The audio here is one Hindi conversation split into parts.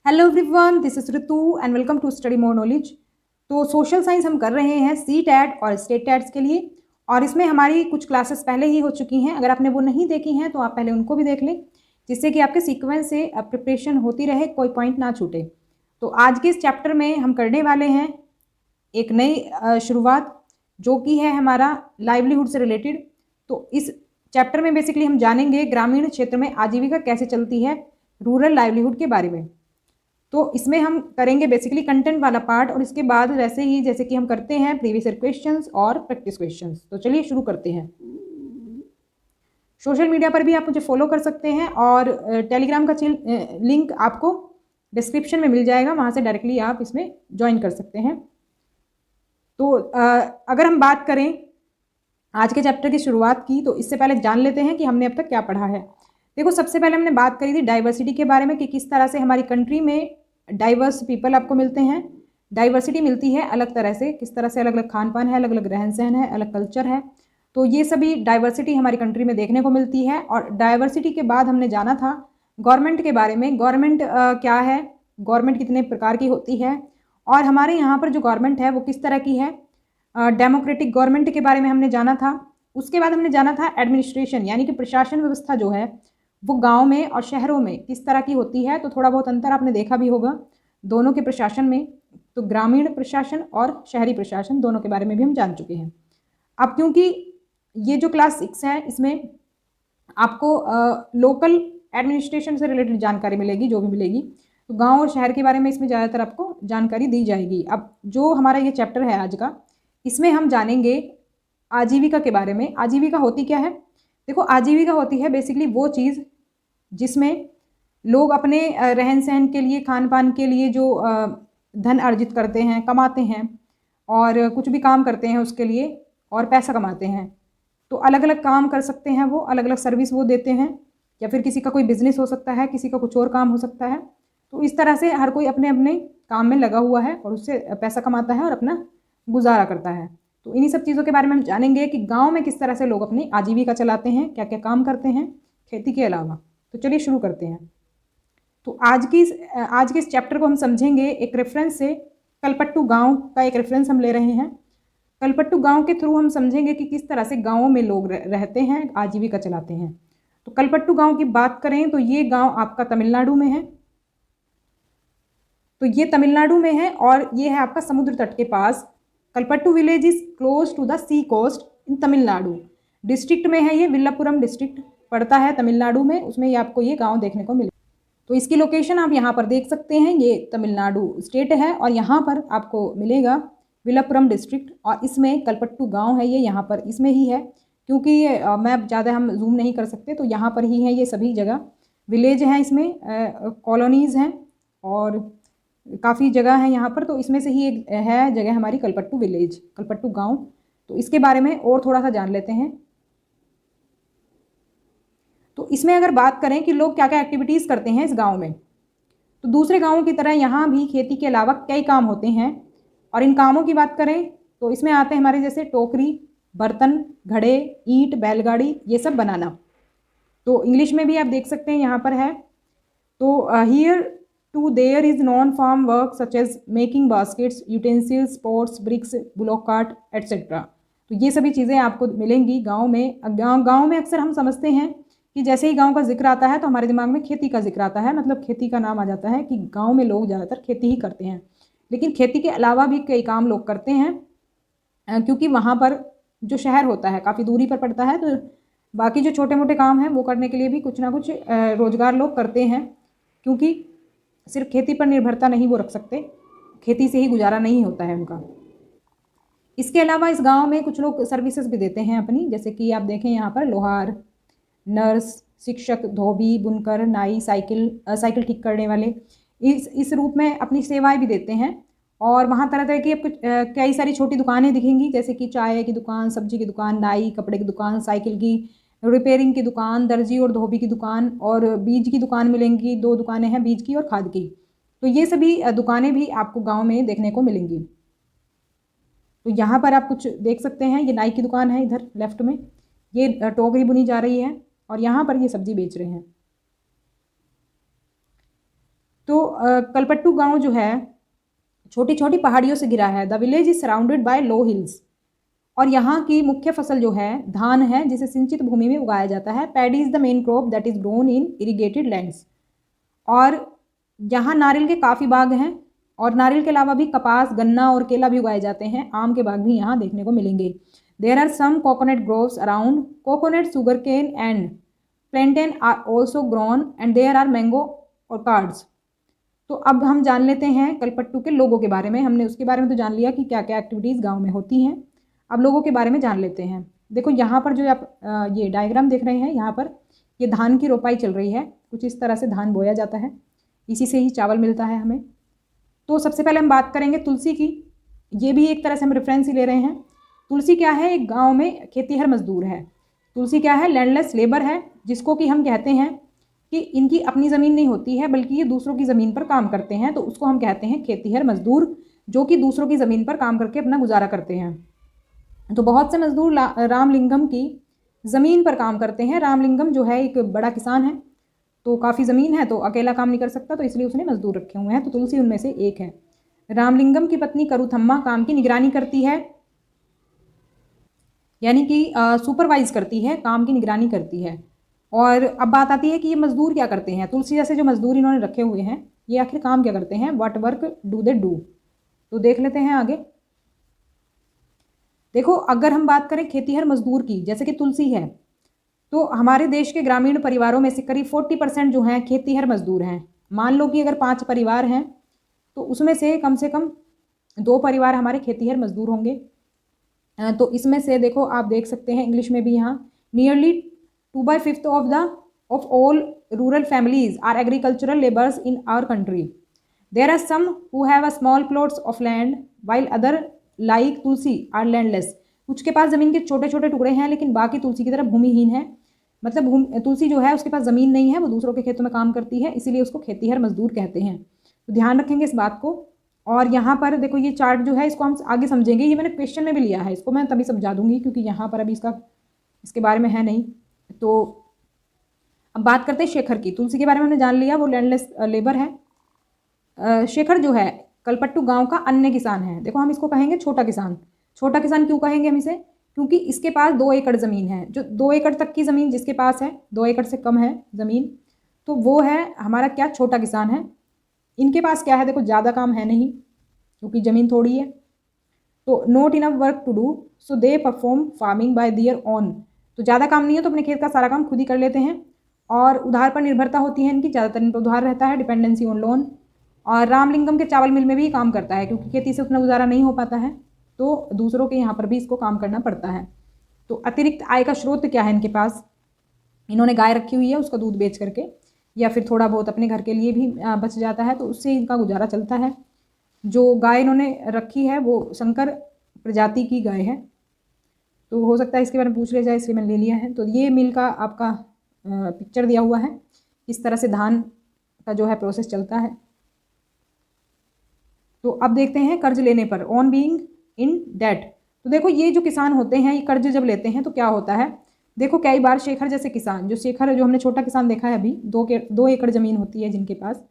Hello everyone, this is Ritu and welcome to study more knowledge. तो सोशल साइंस हम कर रहे हैं सी टैट और स्टेट टैट्स के लिए, और इसमें हमारी कुछ क्लासेस पहले ही हो चुकी हैं। अगर आपने वो नहीं देखी हैं तो आप पहले उनको भी देख लें, जिससे कि आपके सीक्वेंस से प्रिपरेशन होती रहे, कोई पॉइंट ना छूटे। तो आज के इस चैप्टर में हम करने वाले हैं एक नई शुरुआत, जो कि है हमारा लाइवलीहुड से रिलेटेड। तो इस चैप्टर में बेसिकली हम जानेंगे ग्रामीण क्षेत्र में आजीविका कैसे चलती है, रूरल लाइवलीहुड के बारे में। तो इसमें हम करेंगे बेसिकली कंटेंट वाला पार्ट, और इसके बाद वैसे ही जैसे कि हम करते हैं प्रीवियस ईयर क्वेश्चंस और प्रैक्टिस क्वेश्चंस। तो चलिए शुरू करते हैं। सोशल मीडिया पर भी आप मुझे फॉलो कर सकते हैं, और टेलीग्राम का लिंक आपको डिस्क्रिप्शन में मिल जाएगा, वहाँ से डायरेक्टली आप इसमें ज्वाइन कर सकते हैं। तो अगर हम बात करें आज के चैप्टर की शुरुआत की, तो इससे पहले जान लेते हैं कि हमने अब तक क्या पढ़ा है। देखो, सबसे पहले हमने बात करी थी डाइवर्सिटी के बारे में कि किस तरह से हमारी कंट्री में डाइवर्स पीपल आपको मिलते हैं, डाइवर्सिटी मिलती है अलग तरह से, किस तरह से अलग अलग खान पान है, अलग अलग रहन सहन है, अलग कल्चर है। तो ये सभी डाइवर्सिटी हमारी कंट्री में देखने को मिलती है। और डाइवर्सिटी के बाद हमने जाना था गवर्नमेंट के बारे में। गवर्नमेंट क्या है, गवर्नमेंट कितने प्रकार की होती है, और हमारे यहाँ पर जो गवर्नमेंट है वो किस तरह की है। डेमोक्रेटिक गवर्नमेंट के बारे में हमने जाना था। उसके बाद हमने जाना था एडमिनिस्ट्रेशन, यानी कि प्रशासन व्यवस्था जो है वो गांव में और शहरों में किस तरह की होती है। तो थोड़ा बहुत अंतर आपने देखा भी होगा दोनों के प्रशासन में। तो ग्रामीण प्रशासन और शहरी प्रशासन दोनों के बारे में भी हम जान चुके हैं। अब क्योंकि ये जो क्लास 6 है, इसमें आपको लोकल एडमिनिस्ट्रेशन से रिलेटेड जानकारी मिलेगी, जो भी मिलेगी। तो गांव और शहर के बारे में इसमें ज़्यादातर आपको जानकारी दी जाएगी। अब जो हमारा ये चैप्टर है आज का, इसमें हम जानेंगे आजीविका के बारे में। आजीविका होती क्या है? देखो, आजीविका होती है बेसिकली वो चीज़ जिसमें लोग अपने रहन सहन के लिए, खान पान के लिए जो धन अर्जित करते हैं, कमाते हैं, और कुछ भी काम करते हैं उसके लिए और पैसा कमाते हैं। तो अलग अलग काम कर सकते हैं वो, अलग अलग सर्विस वो देते हैं, या फिर किसी का कोई बिजनेस हो सकता है, किसी का कुछ और काम हो सकता है। तो इस तरह से हर कोई अपने अपने काम में लगा हुआ है और उससे पैसा कमाता है और अपना गुजारा करता है। तो इन्हीं सब चीज़ों के बारे में हम जानेंगे कि गांव में किस तरह से लोग अपनी आजीविका चलाते हैं, क्या क्या काम करते हैं खेती के अलावा। तो चलिए शुरू करते हैं। तो आज के इस चैप्टर को हम समझेंगे एक रेफरेंस से। कलपट्टू गांव का एक रेफरेंस हम ले रहे हैं। कलपट्टू गांव के थ्रू हम समझेंगे कि किस तरह से गांवों में लोग रहते हैं, आजीविका चलाते हैं। तो कलपट्टू गांव की बात करें तो ये गांव आपका तमिलनाडु में है। तो ये तमिलनाडु में है और ये है आपका समुद्र तट के पास। Kalpattu village is close to the sea coast in Tamil Nadu. District में है ये, विल्लापुरम डिस्ट्रिक्ट पड़ता है तमिलनाडु में, उसमें ये आपको ये गांव देखने को मिले। तो इसकी लोकेशन आप यहाँ पर देख सकते हैं, ये तमिलनाडु स्टेट है और यहाँ पर आपको मिलेगा विल्लापुरम डिस्ट्रिक्ट, और इसमें कलपट्टू गांव है ये यहाँ पर इसमें ही है। क्योंकि ये मैप ज़्यादा हम जूम नहीं कर सकते, तो यहाँ पर ही है ये सभी जगह। विलेज हैं इसमें, कॉलोनीज़ हैं और काफ़ी जगह है यहाँ पर। तो इसमें से ही एक है जगह हमारी कलपट्टू विलेज, कलपट्टू गाँव। तो इसके बारे में और थोड़ा सा जान लेते हैं। तो इसमें अगर बात करें कि लोग क्या क्या एक्टिविटीज़ करते हैं इस गांव में, तो दूसरे गांवों की तरह यहाँ भी खेती के अलावा कई काम होते हैं। और इन कामों की बात करें तो इसमें आते हैं हमारे जैसे टोकरी, बर्तन, घड़े, ईंट, बैलगाड़ी, ये सब बनाना। तो इंग्लिश में भी आप देख सकते हैं यहाँ पर है। तो here too there is non farm work such as making baskets, utensils, pots, bricks, bullock cart etcetera. तो ये सभी चीज़ें आपको मिलेंगी गाँव में। गाँव में अक्सर हम समझते हैं कि जैसे ही गांव का जिक्र आता है तो हमारे दिमाग में खेती का जिक्र आता है, मतलब खेती का नाम आ जाता है कि गांव में लोग ज़्यादातर खेती ही करते हैं। लेकिन खेती के अलावा भी कई काम लोग करते हैं, क्योंकि वहाँ पर जो शहर होता है काफ़ी दूरी पर पड़ता है। तो बाकी जो छोटे मोटे काम हैं वो करने के लिए भी कुछ ना कुछ रोज़गार लोग करते हैं, क्योंकि सिर्फ खेती पर निर्भरता नहीं वो रख सकते, खेती से ही गुजारा नहीं होता है उनका। इसके अलावा इस गाँव में कुछ लोग सर्विसेज भी देते हैं अपनी, जैसे कि आप देखें यहाँ पर लोहार, नर्स, शिक्षक, धोबी, बुनकर, नाई, साइकिल ठीक करने वाले, इस रूप में अपनी सेवाएं भी देते हैं। और वहाँ तरह तरह की आपको कई सारी छोटी दुकानें दिखेंगी, जैसे कि चाय की दुकान, सब्जी की दुकान, नाई, कपड़े की दुकान, साइकिल की रिपेयरिंग की दुकान, दर्जी और धोबी की दुकान, और बीज की दुकान मिलेंगी। 2 दुकानें हैं, बीज की और खाद की। तो ये सभी दुकानें भी आपको गाँव में देखने को मिलेंगी। तो यहाँ पर आप कुछ देख सकते हैं, ये नाई की दुकान है इधर लेफ्ट में, ये टोकरी बुनी जा रही है, और यहाँ पर ये सब्जी बेच रहे हैं। तो कलपट्टू गांव जो है छोटी छोटी पहाड़ियों से घिरा है। The village is surrounded by low hills. और यहाँ की मुख्य फसल जो है धान है, जिसे सिंचित भूमि में उगाया जाता है। Paddy is the main crop that is grown in irrigated lands. और यहाँ नारियल के काफ़ी बाग हैं, और नारियल के अलावा भी कपास, गन्ना और केला भी उगाए जाते हैं। आम के बाग भी यहाँ देखने को मिलेंगे। There are some coconut groves around. Coconut, sugar cane and plantain are also grown and there are mango orchards. तो अब हम जान लेते हैं कलपट्टू के लोगों के बारे में। हमने उसके बारे में तो जान लिया कि क्या क्या एक्टिविटीज़ गांव में होती हैं। अब लोगों के बारे में जान लेते हैं। देखो यहाँ पर जो आप ये डायग्राम देख रहे हैं, यहाँ पर ये धान की रोपाई चल रही है। कुछ इस तरह से धान बोया जाता है, इसी से ही चावल मिलता है हमें। तो सबसे पहले हम बात करेंगे तुलसी की। ये भी एक तरह से हम रेफरेंस ही ले रहे हैं। तुलसी क्या है? एक गाँव में खेतीहर मजदूर है। तुलसी क्या है? लैंडलेस लेबर है, जिसको कि हम कहते हैं कि इनकी अपनी ज़मीन नहीं होती है, बल्कि ये दूसरों की ज़मीन पर काम करते हैं। तो उसको हम कहते हैं खेतीहर मजदूर, जो कि दूसरों की ज़मीन पर काम करके अपना गुजारा करते हैं। तो बहुत से मजदूर रामलिंगम की ज़मीन पर काम करते हैं। रामलिंगम जो है एक बड़ा किसान है, तो काफ़ी ज़मीन है, तो अकेला काम नहीं कर सकता, तो इसलिए उसने मजदूर रखे हुए हैं। तो तुलसी उनमें से एक है। रामलिंगम की पत्नी करुथम्मा काम की निगरानी करती है, यानी कि सुपरवाइज करती है, काम की निगरानी करती है। और अब बात आती है कि ये मजदूर क्या करते हैं। तुलसी जैसे जो मजदूर इन्होंने रखे हुए हैं, ये आखिर काम क्या करते हैं? What work do they do? तो देख लेते हैं आगे। देखो, अगर हम बात करें खेतीहर मजदूर की, जैसे कि तुलसी है, तो हमारे देश के ग्रामीण परिवारों में से करीब 40% जो हैं खेतीहर मजदूर हैं। मान लो कि अगर 5 परिवार हैं, तो उसमें से कम 2 परिवार हमारे खेतीहर मजदूर होंगे। तो इसमें से देखो, आप देख सकते हैं इंग्लिश में भी यहाँ, nearly 2/5 of all rural families are agricultural labours in our country. There are some who have a small plots of land while other like Tulsi are landless. कुछ के पास ज़मीन के छोटे छोटे टुकड़े हैं, लेकिन बाकी तुलसी की तरह भूमिहीन है। मतलब तुलसी जो है उसके पास ज़मीन नहीं है, वो दूसरों के खेतों में काम करती है, इसीलिए उसको खेतीहर मजदूर कहते हैं। तो ध्यान रखेंगे इस बात को। और यहाँ पर देखो, ये चार्ट जो है इसको हम आगे समझेंगे। ये मैंने क्वेश्चन में भी लिया है, इसको मैं तभी समझा दूंगी, क्योंकि यहाँ पर अभी इसके बारे में है नहीं। तो अब बात करते हैं शेखर की। तुलसी के बारे में हमने जान लिया, वो लैंडलेस लेबर है। शेखर जो है कलपट्टू गांव का अन्य किसान है। देखो, हम इसको कहेंगे छोटा किसान। छोटा किसान क्यों कहेंगे हम इसे? क्योंकि इसके पास 2 एकड़ ज़मीन है। जो 2 एकड़ तक की ज़मीन जिसके पास है, 2 एकड़ से कम है ज़मीन, तो वो है हमारा क्या? छोटा किसान है। इनके पास क्या है? देखो, ज़्यादा काम है नहीं, क्योंकि ज़मीन थोड़ी है। तो not enough work to do, so they perform farming by their own. तो ज़्यादा काम नहीं है, तो अपने खेत का सारा काम खुद ही कर लेते हैं। और उधार पर निर्भरता होती है इनकी, ज़्यादातर इन पर उधार रहता है, डिपेंडेंसी ऑन लोन। और रामलिंगम के चावल मिल में भी काम करता है, क्योंकि खेती से उतना गुजारा नहीं हो पाता है, तो दूसरों के यहाँ पर भी इसको काम करना पड़ता है। तो अतिरिक्त आय का स्रोत क्या है इनके पास? इन्होंने गाय रखी हुई है, उसका दूध बेच करके, या फिर थोड़ा बहुत अपने घर के लिए भी बच जाता है, तो उससे इनका गुजारा चलता है। जो गाय इन्होंने रखी है वो संकर प्रजाति की गाय है। तो हो सकता है इसके बारे में पूछ लिया जाए, इसलिए मैंने ले लिया है। तो ये मिल का आपका पिक्चर दिया हुआ है, इस तरह से धान का जो है प्रोसेस चलता है। तो अब देखते हैं कर्ज लेने पर, ऑन बीइंग इन डेट। तो देखो, ये जो किसान होते हैं, ये कर्ज जब लेते हैं तो क्या होता है? देखो, कई बार शेखर जैसे किसान, जो हमने छोटा किसान देखा है अभी, 2 एकड़ ज़मीन होती है जिनके पास,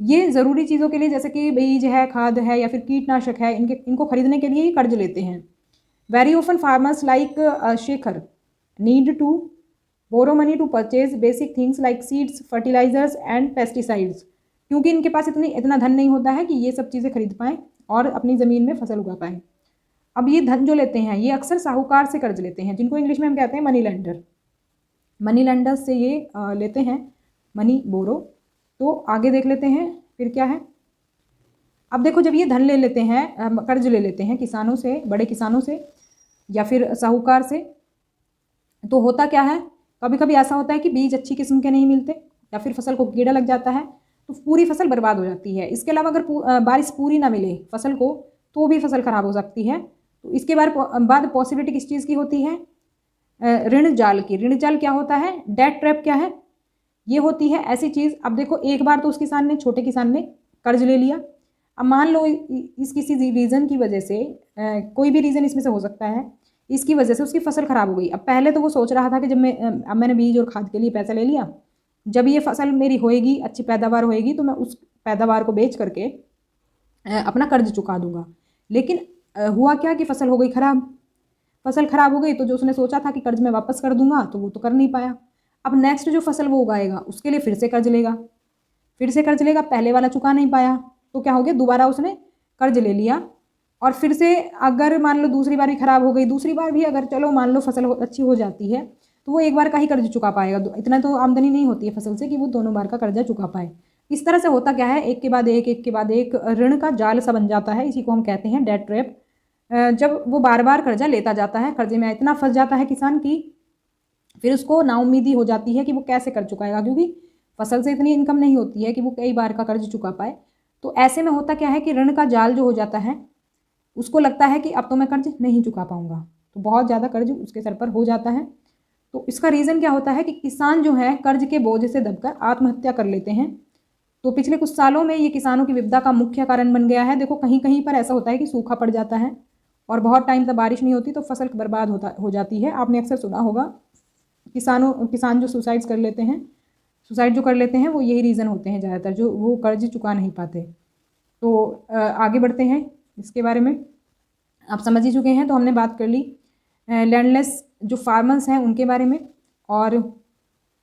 ये ज़रूरी चीज़ों के लिए, जैसे कि बीज है, खाद है, या फिर कीटनाशक है, इनको खरीदने के लिए ही कर्ज लेते हैं। Very often farmers like Shekhar need to borrow money to purchase basic things like seeds, fertilisers and pesticides, क्योंकि इनके पास इतना धन नहीं होता है कि ये सब चीज़ें खरीद पाएँ और अपनी ज़मीन में फसल उगा पाएँ। अब ये धन जो लेते हैं, ये अक्सर साहूकार से कर्ज लेते हैं, जिनको इंग्लिश में हम कहते हैं मनी लेंडर। मनी लेंडर्स से ये लेते हैं मनी बोरो। तो आगे देख लेते हैं फिर क्या है। अब देखो, जब ये धन ले लेते हैं, कर्ज ले लेते हैं किसानों से, बड़े किसानों से या फिर साहूकार से, तो होता क्या है? कभी कभी ऐसा होता है कि बीज अच्छी किस्म के नहीं मिलते, या फिर फसल को कीड़ा लग जाता है, तो पूरी फसल बर्बाद हो जाती है। इसके अलावा अगर बारिश पूरी ना मिले फसल को, तो भी फसल खराब हो सकती है। तो इसके बाद पॉसिबिलिटी किस चीज़ की होती है? ऋण जाल की। ऋण जाल क्या होता है? डेट ट्रैप क्या है? ये होती है ऐसी चीज़। अब देखो, एक बार तो उस किसान ने, छोटे किसान ने कर्ज ले लिया। अब मान लो इस किसी रीज़न की वजह से, कोई भी रीज़न इसमें से हो सकता है, इसकी वजह से उसकी फसल ख़राब हो गई। अब पहले तो वो सोच रहा था कि अब मैंने बीज और खाद के लिए पैसा ले लिया, जब ये फसल मेरी होएगी, अच्छी पैदावार होएगी, तो मैं पैदावार को बेच करके अपना कर्ज चुका दूंगा। लेकिन हुआ क्या कि फसल हो गई खराब। फसल खराब हो गई तो जो उसने सोचा था कि कर्ज मैं वापस कर दूंगा तो वो तो कर नहीं पाया। अब नेक्स्ट जो फसल वो उगाएगा उसके लिए फिर से कर्ज लेगा, पहले वाला चुका नहीं पाया तो क्या हो गया, दोबारा उसने कर्ज ले लिया। और फिर से अगर मान लो दूसरी बार भी खराब हो गई, दूसरी बार भी अगर चलो मान लो फसल अच्छी हो जाती है तो वो एक बार का ही कर्ज चुका पाएगा। इतना तो आमदनी नहीं होती है फसल से कि वो दोनों बार का कर्जा चुका पाए। इस तरह से होता क्या है, एक के बाद एक ऋण का जाल सा बन जाता है। इसी को हम कहते हैं डेट ट्रैप। जब वो बार बार कर्जा लेता जाता है, कर्जे में इतना फंस जाता है किसान की फिर उसको नाउम्मीदी हो जाती है कि वो कैसे कर चुकाएगा, क्योंकि फसल से इतनी इनकम नहीं होती है कि वो कई बार का कर्ज चुका पाए। तो ऐसे में होता क्या है कि ऋण का जाल जो हो जाता है उसको लगता है कि अब तो मैं कर्ज नहीं चुका पाऊंगा, तो बहुत ज़्यादा कर्ज उसके सर पर हो जाता है। तो इसका रीज़न क्या होता है कि किसान जो है कर्ज के बोझ से दबकर आत्महत्या कर लेते हैं। तो पिछले कुछ सालों में ये किसानों की विपदा का मुख्य कारण बन गया है। देखो कहीं कहीं पर ऐसा होता है कि सूखा पड़ जाता है और बहुत टाइम तक बारिश नहीं होती तो फसल बर्बाद हो जाती है। आपने अक्सर सुना होगा किसान जो सुसाइड कर लेते हैं वो यही रीज़न होते हैं ज़्यादातर, जो वो कर्ज चुका नहीं पाते। तो आगे बढ़ते हैं, इसके बारे में आप समझ ही चुके हैं। तो हमने बात कर ली लैंडलेस जो फार्मर्स हैं उनके बारे में, और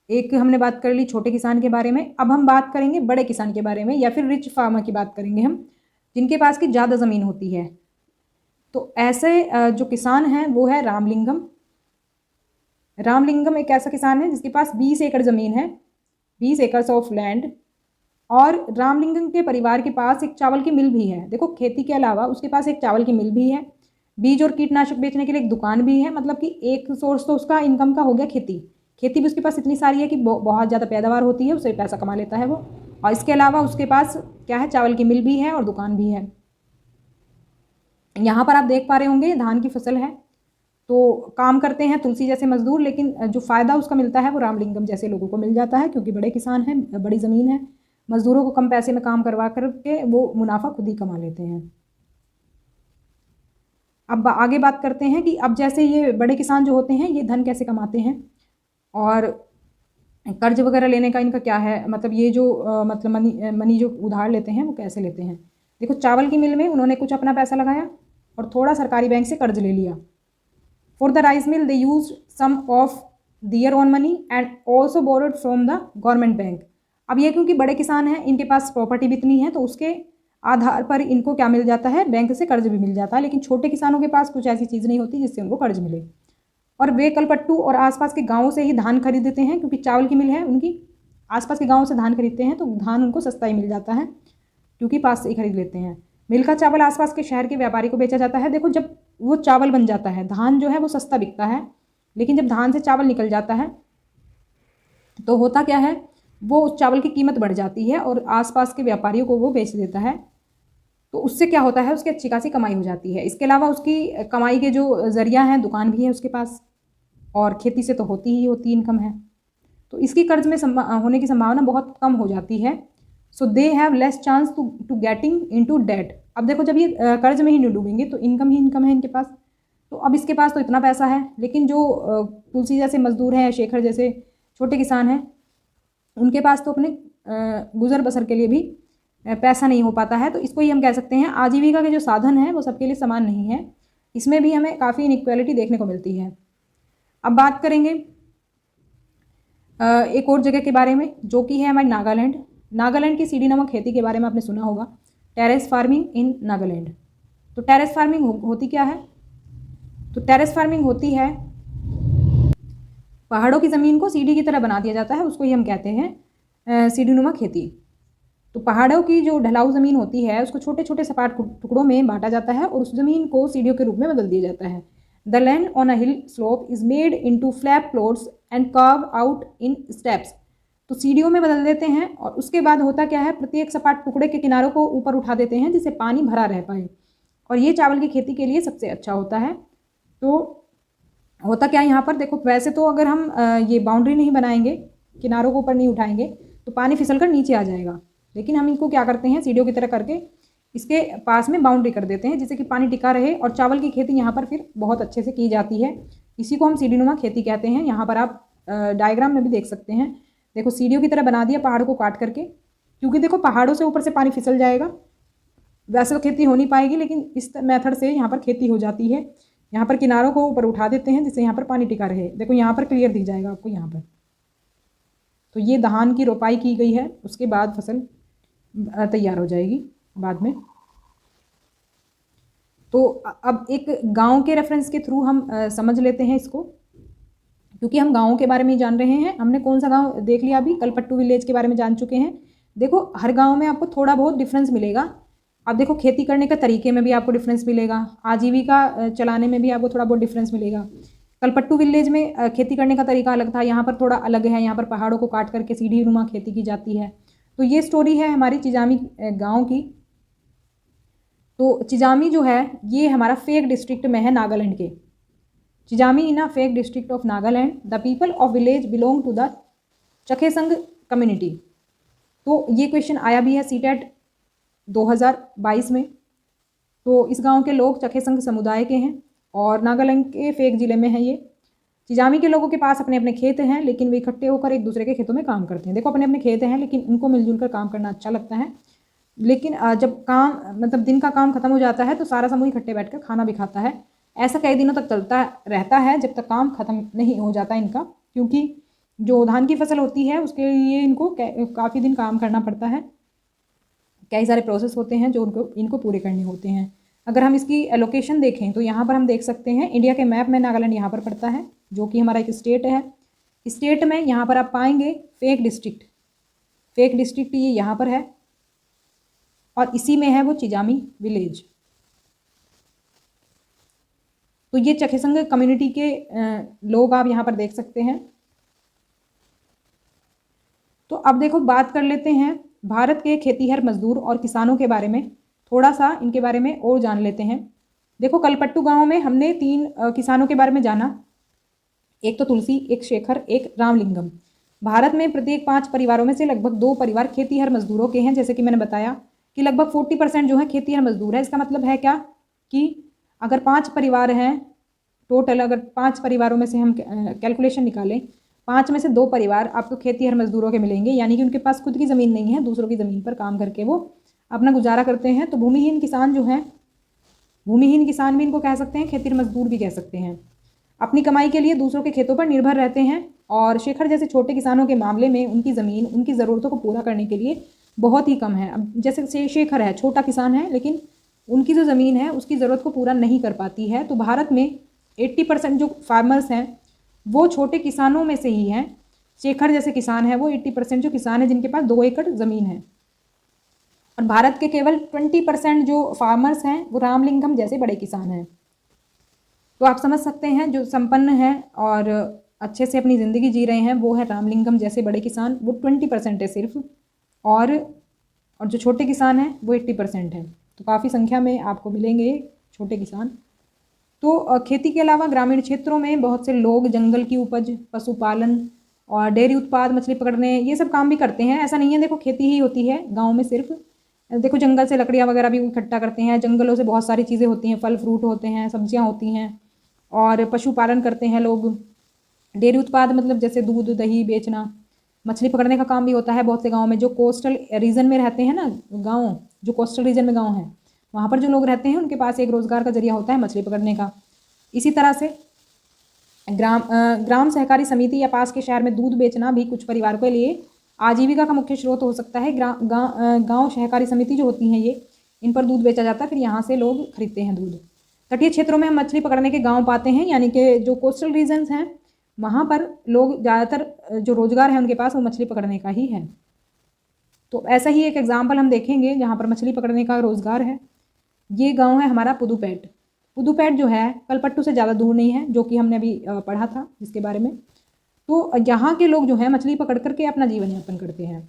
एक हमने बात कर ली छोटे किसान के बारे में। अब हम बात करेंगे बड़े किसान के बारे में, या फिर रिच फार्मर की बात करेंगे हम, जिनके पास की ज़्यादा ज़मीन होती है। तो ऐसे जो किसान हैं वो है रामलिंगम। रामलिंगम एक ऐसा किसान है जिसके पास 20 एकड़ ज़मीन है, 20 एकड़ ऑफ लैंड। और रामलिंगम के परिवार के पास एक चावल की मिल भी है। देखो खेती के अलावा उसके पास एक चावल की मिल भी है, बीज और कीटनाशक बेचने के लिए एक दुकान भी है। मतलब कि एक सोर्स तो उसका इनकम का हो गया खेती भी उसके पास इतनी सारी है कि बहुत ज़्यादा पैदावार होती है, उससे पैसा कमा लेता है वो। और इसके अलावा उसके पास क्या है, चावल की मिल भी है और दुकान भी है। यहाँ पर आप देख पा रहे होंगे धान की फसल है। तो काम करते हैं तुलसी जैसे मजदूर, लेकिन जो फ़ायदा उसका मिलता है वो रामलिंगम जैसे लोगों को मिल जाता है, क्योंकि बड़े किसान हैं, बड़ी ज़मीन है, मजदूरों को कम पैसे में काम करवा करके वो मुनाफा खुद ही कमा लेते हैं। अब आगे बात करते हैं कि अब जैसे ये बड़े किसान जो होते हैं ये धन कैसे कमाते हैं और कर्ज वगैरह लेने का इनका क्या है, मतलब ये जो मतलब मनी जो उधार लेते हैं वो कैसे लेते हैं। देखो चावल की मिल में उन्होंने कुछ अपना पैसा लगाया और थोड़ा सरकारी बैंक से कर्ज ले लिया। For the rice mill they use some of their own money and also borrowed from the government bank. अब ये क्योंकि बड़े किसान हैं, इनके पास प्रॉपर्टी भी इतनी है तो उसके आधार पर इनको क्या मिल जाता है, बैंक से कर्ज भी मिल जाता है। लेकिन छोटे किसानों के पास कुछ ऐसी चीज़ नहीं होती जिससे उनको कर्ज मिले। और वे कलपट्टू और आसपास के गाँवों से ही धान खरीदते हैं, क्योंकि चावल की मिल है उनकी, आसपास के गाँव से धान खरीदते हैं तो धान उनको सस्ता ही मिल जाता है क्योंकि पास से ही खरीद लेते हैं। मिल का चावल आसपास के शहर के व्यापारी को बेचा जाता है। देखो जब वो चावल बन जाता है, धान जो है वो सस्ता बिकता है, लेकिन जब धान से चावल निकल जाता है तो होता क्या है, वो उस चावल की कीमत बढ़ जाती है और आसपास के व्यापारियों को वो बेच देता है। तो उससे क्या होता है, उसकी अच्छी खासी कमाई हो जाती है। इसके अलावा उसकी कमाई के जो जरिया हैं, दुकान भी है उसके पास और खेती से तो होती ही होती इनकम है, तो इसकी कर्ज में होने की संभावना बहुत कम हो जाती है। So they have less chance to getting into debt. अब देखो जब ये कर्ज में ही नहीं डूबेंगे तो इनकम ही इनकम है इनके पास। तो अब इसके पास तो इतना पैसा है, लेकिन जो तुलसी जैसे मजदूर हैं, शेखर जैसे छोटे किसान हैं, उनके पास तो अपने गुजर बसर के लिए भी पैसा नहीं हो पाता है। तो इसको ही हम कह सकते हैं आजीविका के जो साधन हैं वो सबके लिए समान नहीं है, इसमें भी हमें काफ़ी इनइक्वालिटी देखने को मिलती है। अब बात करेंगे एक और जगह के बारे में जो कि है हमारे नागालैंड की सीढ़ीनुमा खेती के बारे में आपने सुना होगा, टेरेस फार्मिंग इन नागालैंड। तो टेरेस फार्मिंग होती क्या है, तो टेरेस फार्मिंग होती है पहाड़ों की ज़मीन को सीढ़ी की तरह बना दिया जाता है, उसको ही हम कहते हैं सीढ़ीनुमा खेती। तो पहाड़ों की जो ढलाऊ ज़मीन होती है उसको छोटे छोटे सपाट टुकड़ों में बांटा जाता है और उस ज़मीन को सीढ़ियों के रूप में बदल दिया जाता है। The land on a hill slope is made into flat plots and carve out in steps. तो सीढ़ियों में बदल देते हैं और उसके बाद होता क्या है, प्रत्येक सपाट टुकड़े के किनारों को ऊपर उठा देते हैं जिससे पानी भरा रह पाए, और ये चावल की खेती के लिए सबसे अच्छा होता है। तो होता क्या है यहाँ पर, देखो वैसे तो अगर हम ये बाउंड्री नहीं बनाएंगे, किनारों को ऊपर नहीं उठाएंगे तो पानी फिसल कर नीचे आ जाएगा, लेकिन हम इनको क्या करते हैं, सीढ़ियों की तरह करके इसके पास में बाउंड्री कर देते हैं जिससे कि पानी टिका रहे और चावल की खेती यहाँ पर फिर बहुत अच्छे से की जाती है। इसी को हम सीढ़ीनुमा खेती कहते हैं। यहाँ पर आप डायग्राम में भी देख सकते हैं, देखो सीढ़ियों की तरह बना दिया पहाड़ को काट करके क्योंकि देखो पहाड़ों से ऊपर से पानी फिसल जाएगा, वैसे तो खेती हो नहीं पाएगी, लेकिन इस मेथड से यहाँ पर खेती हो जाती है। यहाँ पर किनारों को ऊपर उठा देते हैं जिससे यहाँ पर पानी टिका रहे। देखो यहाँ पर क्लियर दिख जाएगा आपको यहाँ पर। तो ये धान की रोपाई की गई है, उसके बाद फसल तैयार हो जाएगी बाद में। तो अब एक गांव के रेफरेंस के थ्रू हम समझ लेते हैं इसको, क्योंकि हम गाँवों के बारे में ही जान रहे हैं। हमने कौन सा गाँव देख लिया अभी, कलपट्टू विलेज के बारे में जान चुके हैं। देखो हर गाँव में आपको थोड़ा बहुत डिफरेंस मिलेगा। अब देखो खेती करने के तरीके में भी आपको डिफरेंस मिलेगा, आजीविका चलाने में भी आपको थोड़ा बहुत डिफरेंस मिलेगा। कलपट्टू विलेज में खेती करने का तरीका अलग था, यहाँ पर थोड़ा अलग है। यहाँ पर पहाड़ों को काट करके सीढ़ी नुमा खेती की जाती है। तो ये स्टोरी है हमारी चिजामी गाँव की। तो चिजामी जो है ये हमारा फेक डिस्ट्रिक्ट में है, नागालैंड के। Chizami in a Phek district of Nagaland, the people of village belong to the Chakhesang community. तो ये क्वेश्चन आया भी है सीटेट 2022 में। तो इस गांव के लोग चखेसंग समुदाय के हैं और नागालैंड के फेक ज़िले में है ये। चिजामी के लोगों के पास अपने अपने खेत हैं, लेकिन वे इकट्ठे होकर एक दूसरे के खेतों में काम करते हैं। देखो अपने अपने खेत हैं, लेकिन उनको मिलजुल कर काम करना अच्छा लगता है। लेकिन जब काम मतलब दिन का काम खत्म हो जाता है तो सारा समूह इकट्ठे बैठकर खाना भी खाता है। ऐसा कई दिनों तक चलता रहता है जब तक काम खत्म नहीं हो जाता इनका, क्योंकि जो धान की फसल होती है उसके लिए इनको काफ़ी दिन काम करना पड़ता है। कई सारे प्रोसेस होते हैं जो इनको पूरे करने होते हैं। अगर हम इसकी एलोकेशन देखें तो यहाँ पर हम देख सकते हैं इंडिया के मैप में नागालैंड यहाँ पर पड़ता है, जो कि हमारा एक स्टेट है। स्टेट में यहाँ पर आप पाएंगे फेक डिस्ट्रिक्ट। फेक डिस्ट्रिक्ट ये यहाँ पर है और इसी में है वो चिजामी विलेज। तो ये चखेसंग कम्युनिटी के लोग आप यहाँ पर देख सकते हैं। तो अब देखो बात कर लेते हैं भारत के खेतीहर मजदूर और किसानों के बारे में, थोड़ा सा इनके बारे में और जान लेते हैं। देखो कलपट्टू गांव में हमने 3 किसानों के बारे में जाना, एक तो तुलसी, एक शेखर, एक रामलिंगम। भारत में प्रत्येक 5 परिवारों में से लगभग 2 परिवार खेतीहर मजदूरों के हैं। जैसे कि मैंने बताया कि लगभग 40% जो है खेतीहर मजदूर है। इसका मतलब है क्या कि अगर 5 परिवार हैं टोटल, अगर 5 परिवारों में से हम कैलकुलेशन निकालें, 5 में से 2 परिवार आपको खेतीहर मजदूरों के मिलेंगे, यानी कि उनके पास खुद की ज़मीन नहीं है, दूसरों की ज़मीन पर काम करके वो अपना गुजारा करते हैं। तो भूमिहीन किसान जो हैं, भूमिहीन किसान भी इनको कह सकते हैं, खेतीहर मजदूर भी कह सकते हैं। अपनी कमाई के लिए दूसरों के खेतों पर निर्भर रहते हैं। और शेखर जैसे छोटे किसानों के मामले में उनकी ज़मीन उनकी ज़रूरतों को पूरा करने के लिए बहुत ही कम है। अब जैसे शेखर है, छोटा किसान है, लेकिन उनकी जो ज़मीन है उसकी ज़रूरत को पूरा नहीं कर पाती है। तो भारत में 80% जो फार्मर्स हैं वो छोटे किसानों में से ही हैं। शेखर जैसे किसान है वो 80% जो किसान है जिनके पास 2 एकड़ ज़मीन है। और भारत के केवल 20% जो फार्मर्स हैं वो रामलिंगम जैसे बड़े किसान हैं। तो आप समझ सकते हैं जो संपन्न हैं और अच्छे से अपनी ज़िंदगी जी रहे हैं वो है रामलिंगम जैसे बड़े किसान, वो 20% है सिर्फ। और जो छोटे किसान हैं वो 80% हैं। तो काफ़ी संख्या में आपको मिलेंगे छोटे किसान। तो खेती के अलावा ग्रामीण क्षेत्रों में बहुत से लोग जंगल की उपज, पशुपालन और डेयरी उत्पाद, मछली पकड़ने, ये सब काम भी करते हैं। ऐसा नहीं है देखो खेती ही होती है गांव में सिर्फ। देखो जंगल से लकड़ियाँ वगैरह भी इकट्ठा करते हैं, जंगलों से बहुत सारी चीज़ें होती हैं, फल फ्रूट होते हैं, सब्जियाँ होती हैं। और पशुपालन करते हैं लोग। डेयरी उत्पाद मतलब जैसे दूध दही बेचना, मछली पकड़ने का काम भी होता है बहुत से गाँव में। जो कोस्टल रीजन में रहते हैं ना गाँव, जो कोस्टल रीजन में गाँव हैं, वहाँ पर जो लोग रहते हैं उनके पास एक रोज़गार का जरिया होता है मछली पकड़ने का। इसी तरह से ग्राम सहकारी समिति या पास के शहर में दूध बेचना भी कुछ परिवारों के लिए आजीविका का मुख्य स्रोत हो सकता है। गांव सहकारी समिति जो होती हैं ये, इन पर दूध बेचा जाता है, फिर यहाँ से लोग खरीदते हैं दूध। तटीय क्षेत्रों में हम मछली पकड़ने के गाँव पाते हैं, यानी कि जो कोस्टल रीजन्स हैं वहाँ पर लोग ज़्यादातर जो रोज़गार है उनके पास वो मछली पकड़ने का ही है। तो ऐसा ही एक एग्जाम्पल हम देखेंगे जहाँ पर मछली पकड़ने का रोज़गार है। ये गाँव है हमारा पुदुपैट। पुदुपैट जो है कलपट्टू से ज़्यादा दूर नहीं है, जो कि हमने अभी पढ़ा था जिसके बारे में। तो यहाँ के लोग जो हैं मछली पकड़ करके अपना जीवन यापन करते हैं।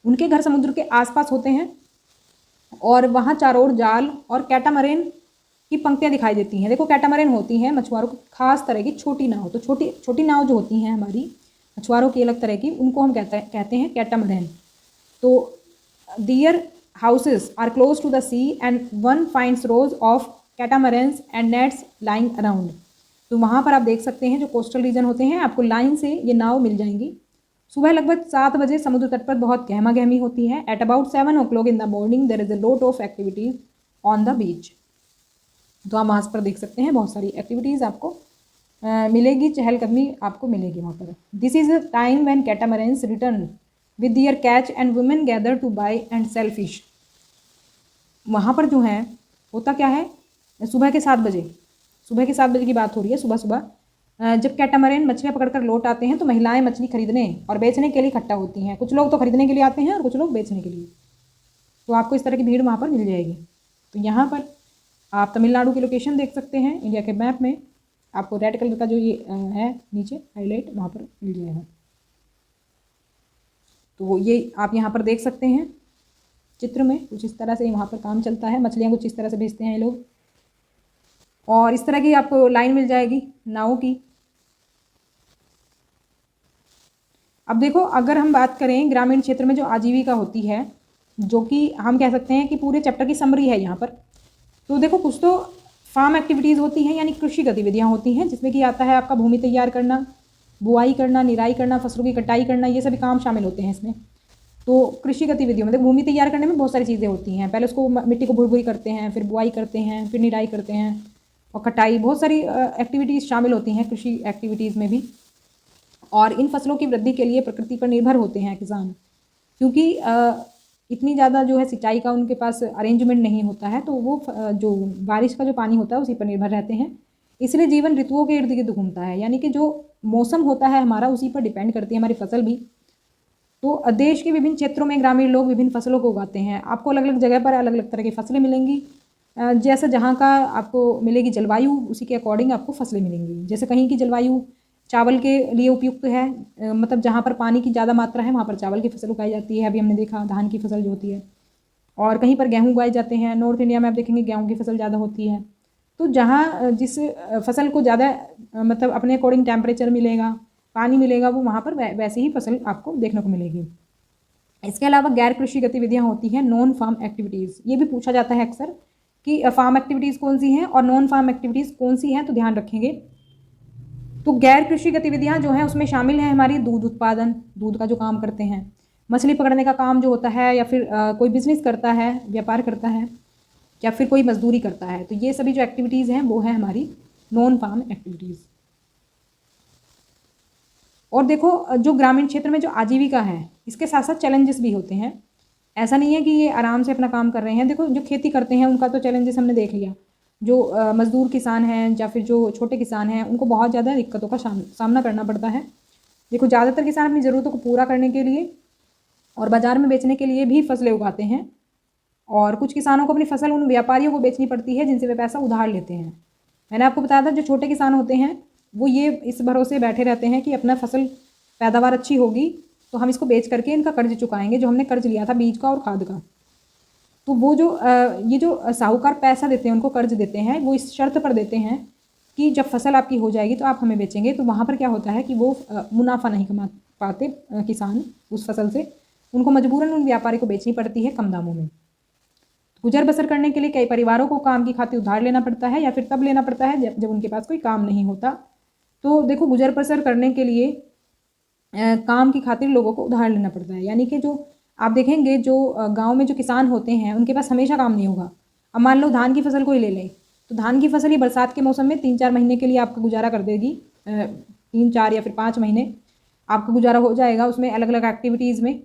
उनके घर समुद्र के आसपास होते हैं और वहाँ चारों ओर जाल और कैटामरेन की पंक्तियाँ दिखाई देती हैं। देखो कैटामरेन होती हैं मछुआरों की खास तरह की छोटी नाव। तो छोटी नाव जो होती हैं हमारी मछुआरों की अलग तरह की, उनको हम कहते हैं कैटामरेन। तो their houses are close to the sea and one finds rows of catamarans and nets lying around. तो वहाँ पर आप देख सकते हैं जो कोस्टल रीजन होते हैं आपको लाइन से ये नाव मिल जाएंगी सुबह लगभग 7 बजे समुद्र तट पर बहुत गहमा गहमी होती है। At about 7 o'clock in the morning there is a lot of activities on the beach. तो आप वहाँ पर देख सकते हैं बहुत सारी एक्टिविटीज़ आपको मिलेगी, चहलकदमी आपको मिलेगी वहाँ पर। This is a time when catamarans return with their catch and women gather to buy and sell fish. वहाँ पर जो है होता क्या है, सुबह के 7 बजे, सुबह के 7 बजे की बात हो रही है, सुबह सुबह जब कैटामरन मछलियाँ पकड़कर लौट आते हैं तो महिलाएं मछली खरीदने और बेचने के लिए इकट्ठा होती हैं। कुछ लोग तो खरीदने के लिए आते हैं और कुछ लोग बेचने के लिए। तो आपको इस तरह की भीड़ वहाँ पर मिल जाएगी। तो यहाँ पर आप तमिलनाडु की लोकेशन देख सकते हैं इंडिया के मैप में। आपको रेड कलर का जो ये है नीचे हाईलाइट, वहाँ पर मिल जाएगा। तो ये आप यहाँ पर देख सकते हैं चित्र में कुछ इस तरह से वहाँ पर काम चलता है। मछलियाँ कुछ इस तरह से बेचते हैं ये लोग। और इस तरह की आपको लाइन मिल जाएगी नावों की। अब देखो, अगर हम बात करें ग्रामीण क्षेत्र में जो आजीविका होती है, जो कि हम कह सकते हैं कि पूरे चैप्टर की समरी है यहाँ पर। तो देखो, कुछ तो फार्म एक्टिविटीज़ होती हैं, यानी कृषि गतिविधियाँ होती हैं, जिसमें कि आता है आपका भूमि तैयार करना, बुआई करना, निराई करना, फसलों की कटाई करना, ये सभी काम शामिल होते हैं इसमें। तो कृषि गतिविधियों में देखो, भूमि तैयार करने में बहुत सारी चीज़ें होती हैं। पहले उसको मिट्टी को भुरभुरी करते हैं, फिर बुआई करते हैं, फिर निराई करते हैं और कटाई, बहुत सारी एक्टिविटीज़ शामिल होती हैं कृषि एक्टिविटीज़ में भी। और इन फसलों की वृद्धि के लिए प्रकृति पर निर्भर होते हैं किसान, क्योंकि इतनी ज़्यादा जो है सिंचाई का उनके पास अरेंजमेंट नहीं होता है, तो वो जो बारिश का जो पानी होता है उसी पर निर्भर रहते हैं। इसलिए जीवन ऋतुओं के इर्द गिर्द घूमता है, यानी कि जो मौसम होता है हमारा उसी पर डिपेंड करती है हमारी फसल भी। तो देश के विभिन्न क्षेत्रों में ग्रामीण लोग विभिन्न फसलों को उगाते हैं। आपको अलग अलग जगह पर अलग अलग तरह की फसलें मिलेंगी। जैसे जहाँ का आपको मिलेगी जलवायु, उसी के अकॉर्डिंग आपको फसलें मिलेंगी। जैसे कहीं की जलवायु चावल के लिए उपयुक्त है, मतलब जहाँ पर पानी की ज़्यादा मात्रा है वहाँ पर चावल की फसल उगाई जाती है। अभी हमने देखा धान की फसल जो होती है, और कहीं पर गेहूँ उगाए जाते हैं। नॉर्थ इंडिया में आप देखेंगे गेहूँ की फसल ज़्यादा होती है। तो जहाँ जिस फसल को ज़्यादा मतलब अपने अकॉर्डिंग टेम्परेचर मिलेगा, पानी मिलेगा, वो वहाँ पर वैसे ही फसल आपको देखने को मिलेगी। इसके अलावा गैर कृषि गतिविधियाँ होती हैं, नॉन फार्म एक्टिविटीज़। ये भी पूछा जाता है अक्सर कि फार्म एक्टिविटीज़ कौन सी हैं और नॉन फार्म एक्टिविटीज़ कौन सी हैं, तो ध्यान रखेंगे। तो गैर कृषि गतिविधियाँ जो हैं उसमें शामिल है हमारी दूध उत्पादन, दूध का जो काम करते हैं, मछली पकड़ने का काम जो होता है, या फिर कोई बिजनेस करता है, व्यापार करता है, या फिर कोई मजदूरी करता है। तो ये सभी जो एक्टिविटीज़ हैं वो है हमारी नॉन फार्म एक्टिविटीज़। और देखो, जो ग्रामीण क्षेत्र में जो आजीविका है, इसके साथ साथ चैलेंजेस भी होते हैं। ऐसा नहीं है कि ये आराम से अपना काम कर रहे हैं। देखो, जो खेती करते हैं उनका तो चैलेंजेस हमने देख लिया। जो मज़दूर किसान हैं या फिर जो छोटे किसान हैं, उनको बहुत ज़्यादा दिक्कतों का सामना करना पड़ता है। देखो, ज़्यादातर किसान अपनी ज़रूरतों को पूरा करने के लिए और बाज़ार में बेचने के लिए भी फसलें उगाते हैं, और कुछ किसानों को अपनी फसल उन व्यापारियों को बेचनी पड़ती है जिनसे वे पैसा उधार लेते हैं। मैंने आपको बताया था, जो छोटे किसान होते हैं वो ये इस भरोसे बैठे रहते हैं कि अपना फसल पैदावार अच्छी होगी तो हम इसको बेच करके इनका कर्ज चुकाएंगे, जो हमने कर्ज लिया था बीज का और खाद का। तो वो जो ये जो साहूकार पैसा देते हैं, उनको कर्ज देते हैं, वो इस शर्त पर देते हैं कि जब फसल आपकी हो जाएगी तो आप हमें बेचेंगे। तो वहाँ पर क्या होता है कि वो मुनाफा नहीं कमा पाते किसान उस फसल से, उनको मजबूरन उन व्यापारी को बेचनी पड़ती है कम दामों में। गुजर बसर करने के लिए कई परिवारों को काम की खातिर उधार लेना पड़ता है, या फिर तब लेना पड़ता है जब उनके पास कोई काम नहीं होता। तो देखो, गुजर बसर करने के लिए काम की खातिर लोगों को उधार लेना पड़ता है। यानी कि जो आप देखेंगे, जो गांव में जो किसान होते हैं उनके पास हमेशा काम नहीं होगा। अब मान लो धान की फसल कोई ले लें, तो धान की फसल ही बरसात के मौसम में 3-4 महीने के लिए आपका गुजारा कर देगी। 3-4 या फिर 5 महीने आपका गुजारा हो जाएगा उसमें, अलग अलग एक्टिविटीज़ में।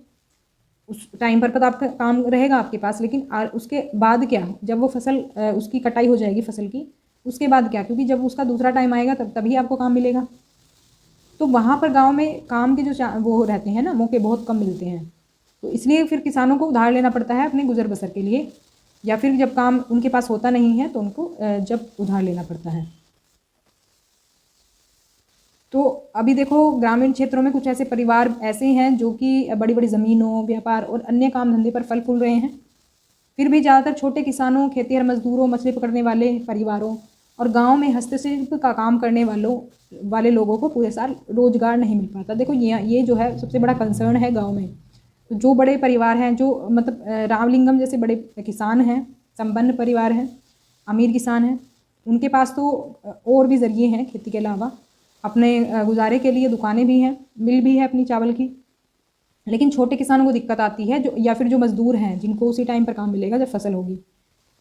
उस टाइम पर तो आपका काम रहेगा आपके पास, लेकिन उसके बाद क्या, जब वो फसल उसकी कटाई हो जाएगी फसल की, उसके बाद क्या, क्योंकि जब उसका दूसरा टाइम आएगा तभी आपको काम मिलेगा। तो वहाँ पर गांव में काम के जो वो रहते हैं ना, मौके बहुत कम मिलते हैं। तो इसलिए फिर किसानों को उधार लेना पड़ता है अपने गुजर बसर के लिए, या फिर जब काम उनके पास होता नहीं है तो उनको जब उधार लेना पड़ता है। तो अभी देखो, ग्रामीण क्षेत्रों में कुछ ऐसे परिवार ऐसे हैं जो कि बड़ी बड़ी ज़मीनों, व्यापार और अन्य काम धंधे पर फल फूल रहे हैं। फिर भी ज़्यादातर छोटे किसानों, खेतिहर मजदूरों, मछली पकड़ने वाले परिवारों और गांव में हस्तशिल्प का काम करने वाले लोगों को पूरे साल रोजगार नहीं मिल पाता। देखो, ये जो है सबसे बड़ा कंसर्न है गांव में। तो जो बड़े परिवार हैं, जो मतलब रामलिंगम जैसे बड़े किसान हैं, संपन्न परिवार हैं, अमीर किसान हैं, उनके पास तो और भी ज़रिए हैं खेती के अलावा। अपने गुजारे के लिए दुकानें भी हैं, मिल भी है अपनी चावल की, लेकिन छोटे किसानों को दिक्कत आती है, जो या फिर जो मज़दूर हैं जिनको उसी टाइम पर काम मिलेगा जब फसल होगी,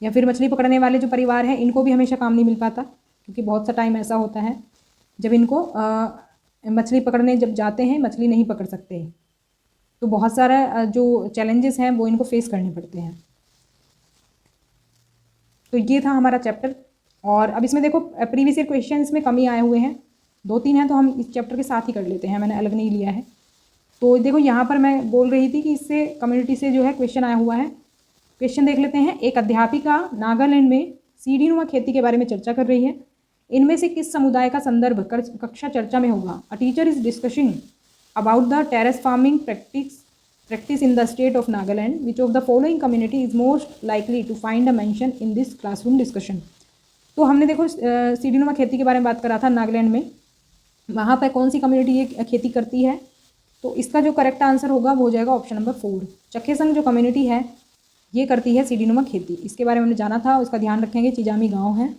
या फिर मछली पकड़ने वाले जो परिवार हैं इनको भी हमेशा काम नहीं मिल पाता, क्योंकि बहुत सा टाइम ऐसा होता है जब इनको मछली पकड़ने जब जाते हैं मछली नहीं पकड़ सकते, तो बहुत सारा जो चैलेंजेस हैं वो इनको फेस करने पड़ते हैं। तो ये था हमारा चैप्टर। और अब इसमें देखो प्रीवियस ईयर क्वेश्चन में कम ही आए हुए हैं, 2-3 हैं, तो हम इस चैप्टर के साथ ही कर लेते हैं, मैंने अलग नहीं लिया है। तो देखो यहाँ पर मैं बोल रही थी कि इससे कम्युनिटी से जो है क्वेश्चन आया हुआ है। क्वेश्चन देख लेते हैं। एक अध्यापिका नागालैंड में सीढ़ीनुमा खेती के बारे में चर्चा कर रही है। इनमें से किस समुदाय का संदर्भ कक्षा चर्चा में होगा? A teacher is discussing about the terrace farming practice in the state of Nagaland. Which of the following community is most likely to find a mention in this classroom discussion? तो हमने देखो सीढ़ीनुमा खेती के बारे में बात करा था नागालैंड में, वहाँ पर कौन सी कम्युनिटी ये खेती करती है? तो इसका जो करेक्ट आंसर होगा वो हो जाएगा ऑप्शन नंबर 4। चखेसंग जो कम्युनिटी है ये करती है सीढ़ीनुमा खेती। इसके बारे में हमने जाना था, उसका ध्यान रखेंगे। चिजामी गाँव है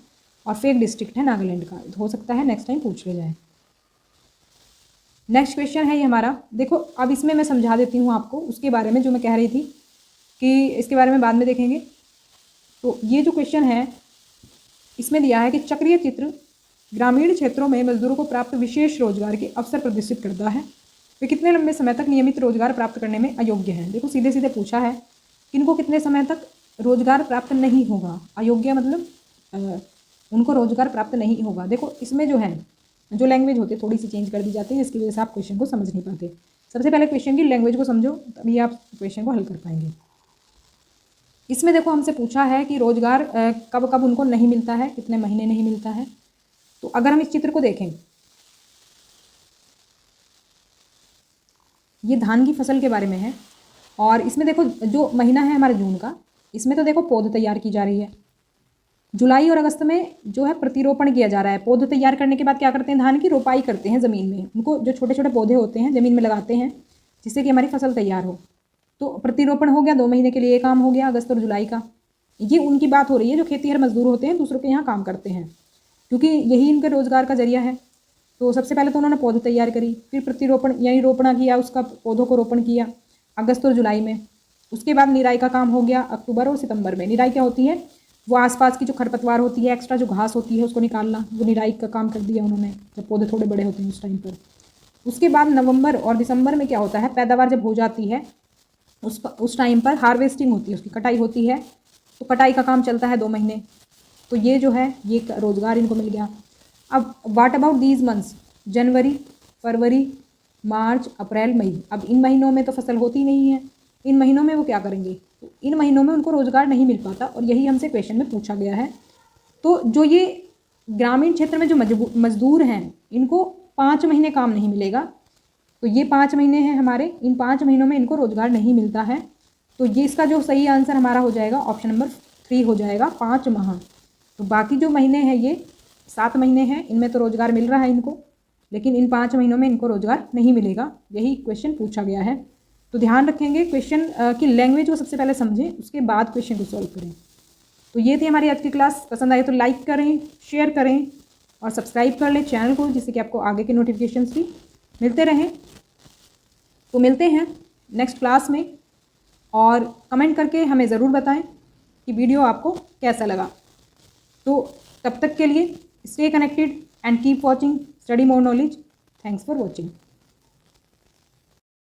और फेक डिस्ट्रिक्ट है नागालैंड का, हो सकता है नेक्स्ट टाइम पूछ ले जाए। नेक्स्ट क्वेश्चन है ये हमारा। देखो अब इसमें मैं समझा देती हूँ आपको उसके बारे में जो मैं कह रही थी कि इसके बारे में बाद में देखेंगे। तो ये जो क्वेश्चन है इसमें दिया है कि चक्रीय चित्र ग्रामीण क्षेत्रों में मजदूरों को प्राप्त विशेष रोजगार के अवसर प्रदर्शित करता है। वे कितने लंबे समय तक नियमित रोजगार प्राप्त करने में अयोग्य हैं? देखो सीधे सीधे पूछा है कि इनको कितने समय तक रोजगार प्राप्त नहीं होगा। अयोग्य मतलब उनको रोजगार प्राप्त नहीं होगा। देखो इसमें जो है जो लैंग्वेज होती है थोड़ी सी चेंज कर दी जाती है, जिसकी वजह से आप क्वेश्चन को समझ नहीं पाते। सबसे पहले क्वेश्चन की लैंग्वेज को समझो, तभी आप क्वेश्चन को हल कर पाएंगे। इसमें देखो हमसे पूछा है कि रोजगार कब कब उनको नहीं मिलता है, कितने महीने नहीं मिलता है। तो अगर हम इस चित्र को देखें, ये धान की फसल के बारे में है और इसमें देखो जो महीना है हमारा जून का, इसमें तो देखो पौध तैयार की जा रही है। जुलाई और अगस्त में जो है प्रतिरोपण किया जा रहा है। पौधे तैयार करने के बाद क्या करते हैं? धान की रोपाई करते हैं ज़मीन में। उनको जो छोटे छोटे पौधे होते हैं ज़मीन में लगाते हैं जिससे कि हमारी फसल तैयार हो। तो प्रतिरोपण हो गया, 2 महीने के लिए काम हो गया, अगस्त और जुलाई का। ये उनकी बात हो रही है जो खेतीहर मजदूर होते हैं, दूसरों के यहाँ काम करते हैं, क्योंकि यही इनके रोजगार का जरिया है। तो सबसे पहले तो उन्होंने पौधे तैयार करी, फिर प्रतिरोपण यानी रोपण किया, उसका पौधों को रोपण किया अगस्त और जुलाई में। उसके बाद निराई का काम हो गया अक्टूबर और सितंबर में। निराई क्या होती है? वो आसपास की जो खरपतवार होती है, एक्स्ट्रा जो घास होती है उसको निकालना, वो निराई का काम कर दिया उन्होंने जब पौधे थोड़े बड़े होते हैं उस टाइम पर। उसके बाद नवंबर और दिसंबर में क्या होता है? पैदावार जब हो जाती है उस टाइम पर हार्वेस्टिंग होती है, उसकी कटाई होती है। तो कटाई का काम चलता है 2 महीने। तो ये जो है ये रोज़गार इनको मिल गया। अब व्हाट अबाउट दीज मंथ्स? जनवरी, फरवरी, मार्च, अप्रैल, मई। अब इन महीनों में तो फसल होती नहीं है, इन महीनों में वो क्या करेंगे? तो इन महीनों में उनको रोज़गार नहीं मिल पाता और यही हमसे क्वेश्चन में पूछा गया है। तो जो ये ग्रामीण क्षेत्र में जो मजदूर हैं इनको 5 महीने काम नहीं मिलेगा। तो ये 5 महीने हैं हमारे, इन 5 महीनों में इनको रोज़गार नहीं मिलता है। तो ये इसका जो सही आंसर हमारा हो जाएगा ऑप्शन नंबर 3 हो जाएगा, 5 माह। तो बाकी जो महीने हैं ये 7 महीने हैं, इनमें तो रोज़गार मिल रहा है इनको, लेकिन इन 5 महीनों में इनको रोज़गार नहीं मिलेगा। यही क्वेश्चन पूछा गया है। तो ध्यान रखेंगे क्वेश्चन की लैंग्वेज को सबसे पहले समझें, उसके बाद क्वेश्चन को सॉल्व करें। तो ये थी हमारी आज की क्लास। पसंद आए तो लाइक करें, शेयर करें और सब्सक्राइब कर लें चैनल को, जिससे कि आपको आगे के नोटिफिकेशंस भी मिलते रहें। तो मिलते हैं नेक्स्ट क्लास में और कमेंट करके हमें ज़रूर बताएं कि वीडियो आपको कैसा लगा। तो तब तक के लिए stay connected and keep watching study more knowledge. Thanks for watching.